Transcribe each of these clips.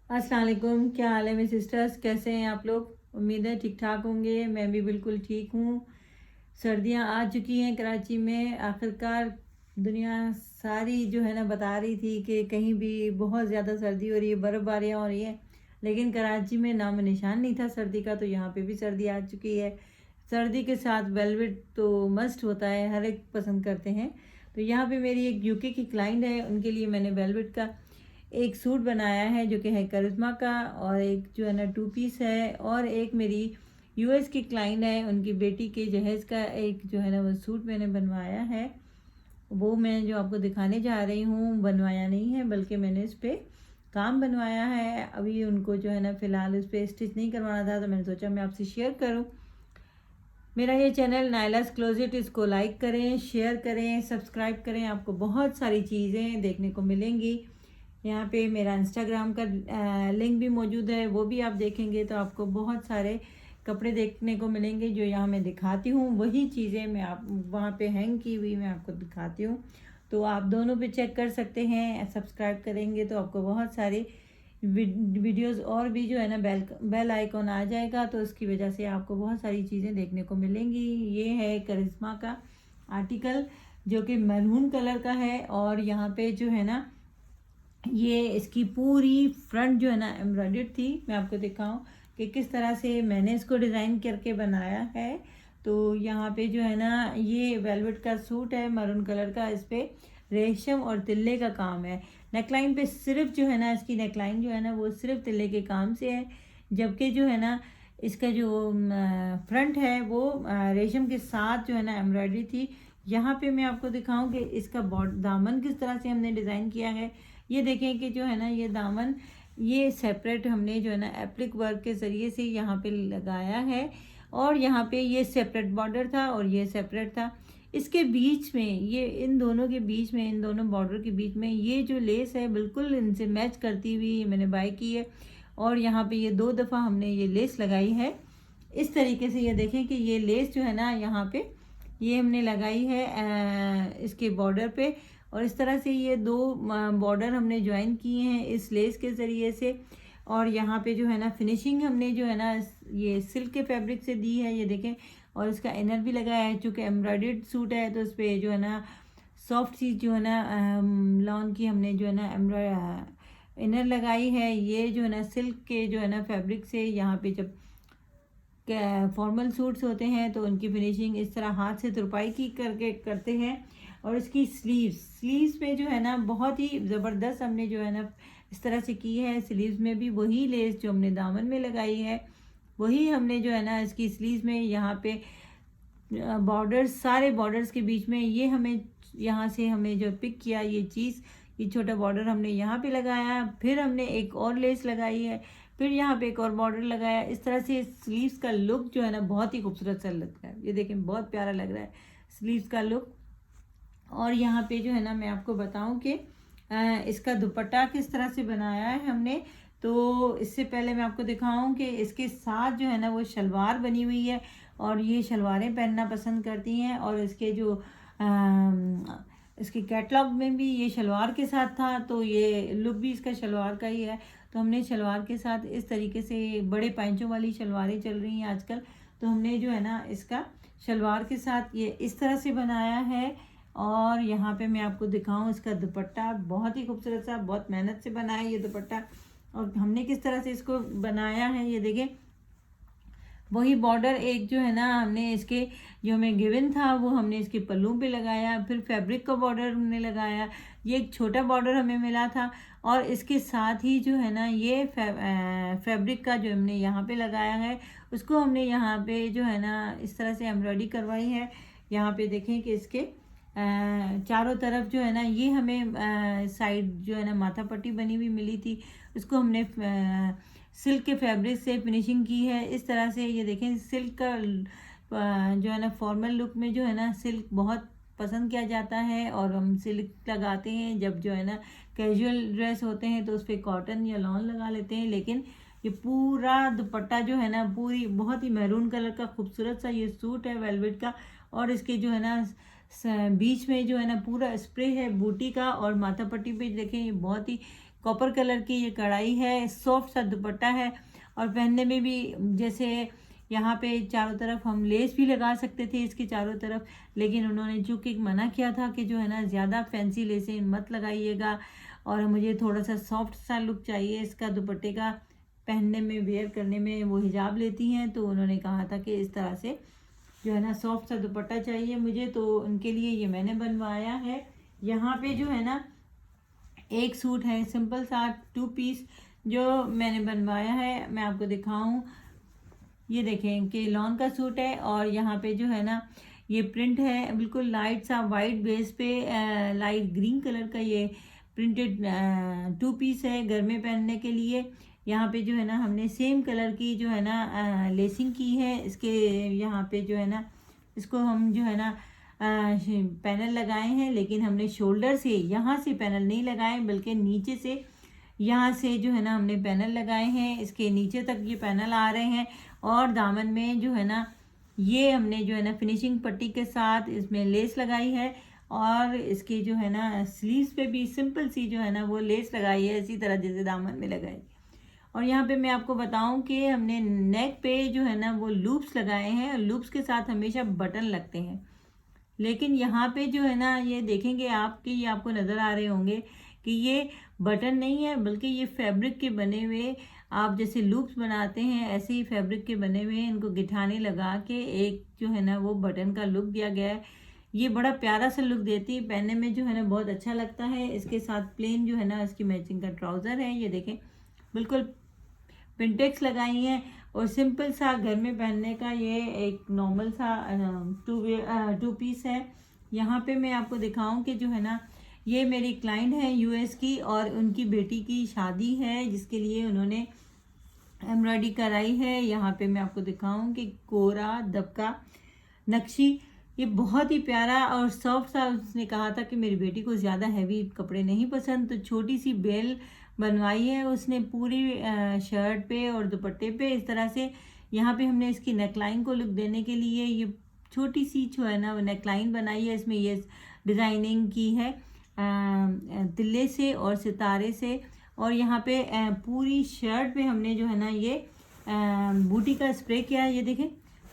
अस्सलाम वालेकुम, क्या हाल है मेरे सिस्टर्स? कैसे हैं आप लोग? उम्मीद है ठीक ठाक होंगे। मैं भी बिल्कुल ठीक हूँ। सर्दियाँ आ चुकी हैं कराची में आखिरकार। दुनिया सारी जो है ना बता रही थी कि कहीं भी बहुत ज़्यादा सर्दी हो रही है, बर्फ़बारियाँ हो रही हैं, लेकिन कराची में नामो निशान नहीं था सर्दी का। तो यहाँ पे भी सर्दी आ चुकी है। सर्दी के साथ वेलवेट तो मस्ट होता है, हर एक पसंद करते हैं। तो यहाँ पे मेरी एक यूके की क्लाइंट है, उनके लिए मैंने वेलवेट का एक सूट बनाया है जो कि है करिश्मा का, और एक जो है ना टू पीस है, और एक मेरी यूएस की क्लाइंट है, उनकी बेटी के जहेज़ का एक जो है ना वो सूट मैंने बनवाया है। वो मैं जो आपको दिखाने जा रही हूँ, बनवाया नहीं है बल्कि मैंने इस पर काम बनवाया है। अभी उनको जो है ना फ़िलहाल इस पर स्टिच नहीं करवाना था, तो मैंने सोचा मैं आपसे शेयर करूँ। मेरा ये चैनल नाइलास क्लोजेट, इसको लाइक करें, शेयर करें, सब्सक्राइब करें। आपको बहुत सारी चीज़ें देखने को मिलेंगी। यहाँ पे मेरा इंस्टाग्राम का लिंक भी मौजूद है, वो भी आप देखेंगे तो आपको बहुत सारे कपड़े देखने को मिलेंगे जो यहाँ मैं दिखाती हूँ। वही चीज़ें मैं आप वहाँ पे हैंग की हुई मैं आपको दिखाती हूँ। तो आप दोनों पे चेक कर सकते हैं। सब्सक्राइब करेंगे तो आपको बहुत सारे वीडियोस और भी जो है ना बेल आइकॉन आ जाएगा, तो उसकी वजह से आपको बहुत सारी चीज़ें देखने को मिलेंगी। ये है करिश्मा का आर्टिकल जो कि मैरून कलर का है, और यहाँ पे जो है ना ये इसकी पूरी फ्रंट जो है ना एम्ब्रॉयडर्ड थी। मैं आपको दिखाऊं कि किस तरह से मैंने इसको डिज़ाइन करके बनाया है। तो यहाँ पे जो है ना ये वेलवेट का सूट है मैरून कलर का, इस पे रेशम और तिल्ले का काम है। नेकलाइन पे सिर्फ जो है ना इसकी नेकलाइन जो है ना वो सिर्फ तिल्ले के काम से है, जबकि जो है ना इसका जो फ्रंट है वो रेशम के साथ जो है ना एम्ब्रॉयडरी थी। यहाँ पे मैं आपको दिखाऊं कि इसका दामन किस तरह से हमने डिज़ाइन किया है। ये देखें कि जो है ना ये दामन ये सेपरेट हमने जो है ना एप्लिक वर्क के ज़रिए से यहाँ पे लगाया है, और यहाँ पे ये सेपरेट बॉर्डर था और ये सेपरेट था। इसके बीच में ये इन दोनों के बीच में, इन दोनों बॉर्डर के बीच में ये जो लेस है बिल्कुल इनसे मैच करती हुई मैंने बाय की है, और यहाँ पे ये 2 दफ़ा हमने ये लेस लगाई है। इस तरीके से ये देखें कि ये लेस जो है ना यहाँ पे ये हमने लगाई है इसके बॉर्डर पे, और इस तरह से ये 2 बॉर्डर हमने ज्वाइन किए हैं इस लेस के ज़रिए से। और यहाँ पे जो है ना फिनिशिंग हमने जो है ना ये सिल्क के फैब्रिक से दी है, ये देखें। और इसका इनर भी लगाया है, चूँकि एम्ब्रॉयडर्ड सूट है तो इस पर जो है ना सॉफ्ट चीज़ जो है ना लॉन की हमने जो है ना इनर लगाई है। ये जो है ना सिल्क के जो है ना फैब्रिक से, यहाँ पे जब फॉर्मल सूट्स होते हैं तो उनकी फिनिशिंग इस तरह हाथ से तुरपाई की करके करते हैं। और इसकी स्लीव्स पे जो है ना बहुत ही ज़बरदस्त हमने जो है ना इस तरह से की है। स्लीव्स में भी वही लेस जो हमने दामन में लगाई है वही हमने जो है ना इसकी स्लीव्स में यहाँ पे बॉर्डर्स, सारे बॉर्डर्स के बीच में ये हमें यहाँ से हमें जो पिक किया ये चीज़, ये छोटा बॉर्डर हमने यहाँ पे लगाया, फिर हमने एक और लेस लगाई है, फिर यहाँ पे एक और बॉर्डर लगाया। इस तरह से स्लीव्स का लुक जो है ना बहुत ही खूबसूरत सा लगता है। ये देखें बहुत प्यारा लग रहा है स्लीव्स का लुक। और यहाँ पे जो है ना मैं आपको बताऊं कि इसका दुपट्टा किस तरह से बनाया है हमने। तो इससे पहले मैं आपको दिखाऊं कि इसके साथ जो है ना वो शलवार बनी हुई है, और ये शलवारें पहनना पसंद करती हैं। और इसके जो इसके कैटलॉग में भी ये शलवार के साथ था, तो ये लुक भी इसका शलवार का ही है। तो हमने शलवार के साथ इस तरीके से, बड़े पैंचों वाली शलवारें चल रही हैं आजकल, तो हमने जो है ना इसका शलवार के साथ ये इस तरह से बनाया है। और यहाँ पे मैं आपको दिखाऊं इसका दुपट्टा, बहुत ही खूबसूरत सा, बहुत मेहनत से बना है ये दुपट्टा। और हमने किस तरह से इसको बनाया है ये देखें। वही बॉर्डर एक जो है ना हमने इसके जो हमें गिवन था वो हमने इसके पल्लू पे लगाया, फिर फैब्रिक का बॉर्डर हमने लगाया। ये एक छोटा बॉर्डर हमें मिला था, और इसके साथ ही जो है ना ये फैब्रिक का जो हमने यहाँ पे लगाया है उसको हमने यहाँ पे जो है ना इस तरह से एम्ब्रॉयडरी करवाई है। यहाँ पे देखें कि इसके चारों तरफ जो है ना ये हमें साइड जो है ना माथा पट्टी बनी हुई मिली थी, उसको हमने सिल्क के फैब्रिक से फिनिशिंग की है इस तरह से। ये देखें सिल्क का जो है ना फॉर्मल लुक में जो है ना सिल्क बहुत पसंद किया जाता है, और हम सिल्क लगाते हैं जब जो है ना कैजुअल ड्रेस होते हैं तो उस पर कॉटन या लॉन लगा लेते हैं। लेकिन ये पूरा दुपट्टा जो है ना पूरी बहुत ही मैरून कलर का खूबसूरत सा ये सूट है वेलवेट का, और इसके जो है ना बीच में जो है ना पूरा स्प्रे है बूटी का, और माथा पट्टी पे देखें ये बहुत ही कॉपर कलर की ये कढ़ाई है, सॉफ्ट सा दुपट्टा है और पहनने में भी जैसे यहाँ पे चारों तरफ हम लेस भी लगा सकते थे इसके चारों तरफ, लेकिन उन्होंने चूँकि मना किया था कि जो है ना ज़्यादा फैंसी लेसें मत लगाइएगा और मुझे थोड़ा सा सॉफ्ट सा लुक चाहिए इसका दुपट्टे का, पहनने में वेयर करने में वो हिजाब लेती हैं, तो उन्होंने कहा था कि इस तरह से जो है ना सॉफ्ट सा दुपट्टा चाहिए मुझे, तो उनके लिए ये मैंने बनवाया है। यहाँ पे जो है ना एक सूट है सिंपल सा 2 पीस जो मैंने बनवाया है, मैं आपको दिखाऊं। ये देखें कि लॉन का सूट है और यहाँ पे जो है ना ये प्रिंट है बिल्कुल लाइट सा वाइट बेस पे, लाइट ग्रीन कलर का ये प्रिंटेड 2 पीस है घर में पहनने के लिए। यहाँ पे जो है ना हमने सेम कलर की जो है ना लेसिंग की है इसके, यहाँ पे जो है ना इसको हम जो है ना पैनल लगाए हैं, लेकिन हमने शोल्डर से यहाँ से पैनल नहीं लगाए बल्कि नीचे से यहाँ से जो है ना हमने पैनल लगाए हैं, इसके नीचे तक ये पैनल आ रहे हैं और दामन में जो है ना ये हमने जो है ना फिनिशिंग पट्टी के साथ इसमें लेस लगाई है और इसके जो है ना स्लीव्स पे भी सिंपल सी जो है ना वो लेस लगाई है इसी तरह जैसे दामन में लगाई। और यहाँ पे मैं आपको बताऊं कि हमने नेक पे जो है ना वो लूप्स लगाए हैं और लूप्स के साथ हमेशा बटन लगते हैं, लेकिन यहाँ पे जो है ना ये देखेंगे आप कि ये आपको नज़र आ रहे होंगे कि ये बटन नहीं है बल्कि ये फैब्रिक के बने हुए, आप जैसे लूप्स बनाते हैं ऐसे ही फैब्रिक के बने हुए इनको गिठाने लगा के एक जो है ना वो बटन का लुक दिया गया है। ये बड़ा प्यारा सा लुक देती है, पहनने में जो है ना बहुत अच्छा लगता है। इसके साथ प्लेन जो है ना इसकी मैचिंग का ट्राउज़र है, ये देखें बिल्कुल पिंटेक्स लगाई हैं और सिंपल सा घर में पहनने का ये एक नॉर्मल सा 2 पीस है। यहाँ पे मैं आपको दिखाऊं कि जो है ना ये मेरी क्लाइंट है यूएस की और उनकी बेटी की शादी है जिसके लिए उन्होंने एम्ब्रॉयडरी कराई है। यहाँ पे मैं आपको दिखाऊं कि कोरा दबका नक्शी, ये बहुत ही प्यारा और सॉफ्ट सा। उसने कहा था कि मेरी बेटी को ज़्यादा हैवी कपड़े नहीं पसंद, तो छोटी सी बेल बनवाई है उसने पूरी शर्ट पे और दुपट्टे पे इस तरह से। यहाँ पे हमने इसकी नेकलाइन को लुक देने के लिए ये छोटी सी जो है ना नेकलाइन बनाई है, इसमें ये डिज़ाइनिंग की है तिल्ले से और सितारे से। और यहाँ पे पूरी शर्ट पे हमने जो है ना ये बूटी का स्प्रे किया है, ये देखें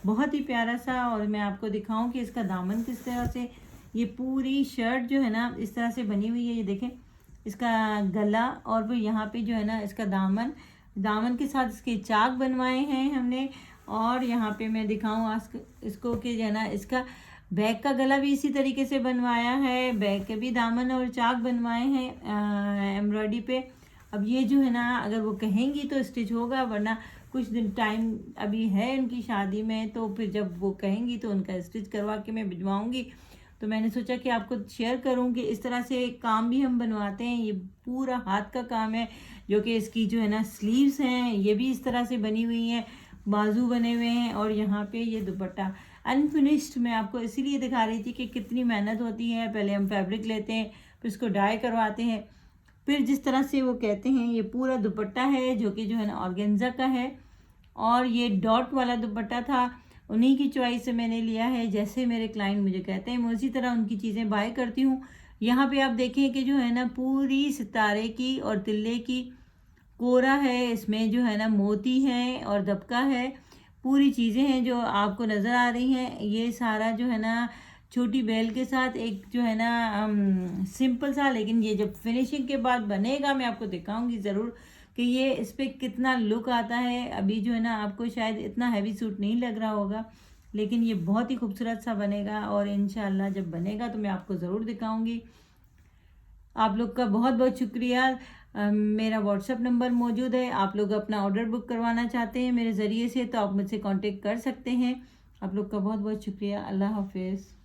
बहुत ही प्यारा सा। और मैं आपको दिखाऊं कि इसका दामन किस तरह से, ये पूरी शर्ट जो है ना इस तरह से बनी हुई है, ये देखें इसका गला और फिर यहाँ पे जो है ना इसका दामन, दामन के साथ इसके चाक बनवाए हैं हमने। और यहाँ पे मैं दिखाऊं आज इसको कि जो है ना इसका बैक का गला भी इसी तरीके से बनवाया है, बैक के भी दामन और चाक बनवाए हैं एम्ब्रॉयडरी पे। अब ये जो है ना अगर वो कहेंगी तो स्टिच होगा, वरना कुछ दिन टाइम अभी है उनकी शादी में, तो फिर जब वो कहेंगी तो उनका स्टिच करवा के मैं भिजवाऊँगी। तो मैंने सोचा कि आपको शेयर करूं कि इस तरह से काम भी हम बनवाते हैं। ये पूरा हाथ का काम है, जो कि इसकी जो है ना स्लीव्स हैं ये भी इस तरह से बनी हुई हैं, बाजू बने हुए हैं और यहाँ पे ये दुपट्टा अनफिनिश्ड मैं आपको इसीलिए दिखा रही थी कि कितनी मेहनत होती है। पहले हम फैब्रिक लेते हैं, फिर उसको डाई करवाते हैं, फिर जिस तरह से वो कहते हैं ये पूरा दुपट्टा है जो कि जो है ना ऑर्गेन्जा का है। और ये डॉट वाला दुपट्टा था, उन्हीं की चॉइस से मैंने लिया है, जैसे मेरे क्लाइंट मुझे कहते हैं मैं उसी तरह उनकी चीज़ें बाय करती हूँ। यहाँ पे आप देखें कि जो है ना पूरी सितारे की और तिल्ले की कोरा है, इसमें जो है ना मोती है और दबका है, पूरी चीज़ें हैं जो आपको नज़र आ रही हैं। ये सारा जो है ना छोटी बेल के साथ एक जो है ना सिंपल सा, लेकिन ये जब फिनिशिंग के बाद बनेगा मैं आपको दिखाऊंगी ज़रूर कि ये इस पर कितना लुक आता है। अभी जो है ना आपको शायद इतना हैवी सूट नहीं लग रहा होगा, लेकिन ये बहुत ही खूबसूरत सा बनेगा और इंशाल्लाह जब बनेगा तो मैं आपको ज़रूर दिखाऊंगी। आप लोग का बहुत बहुत शुक्रिया। मेरा व्हाट्सएप नंबर मौजूद है, आप लोग अपना ऑर्डर बुक करवाना चाहते हैं मेरे ज़रिए से तो आप मुझसे कांटेक्ट कर सकते हैं। आप लोग का बहुत बहुत शुक्रिया। अल्लाह हाफिज़।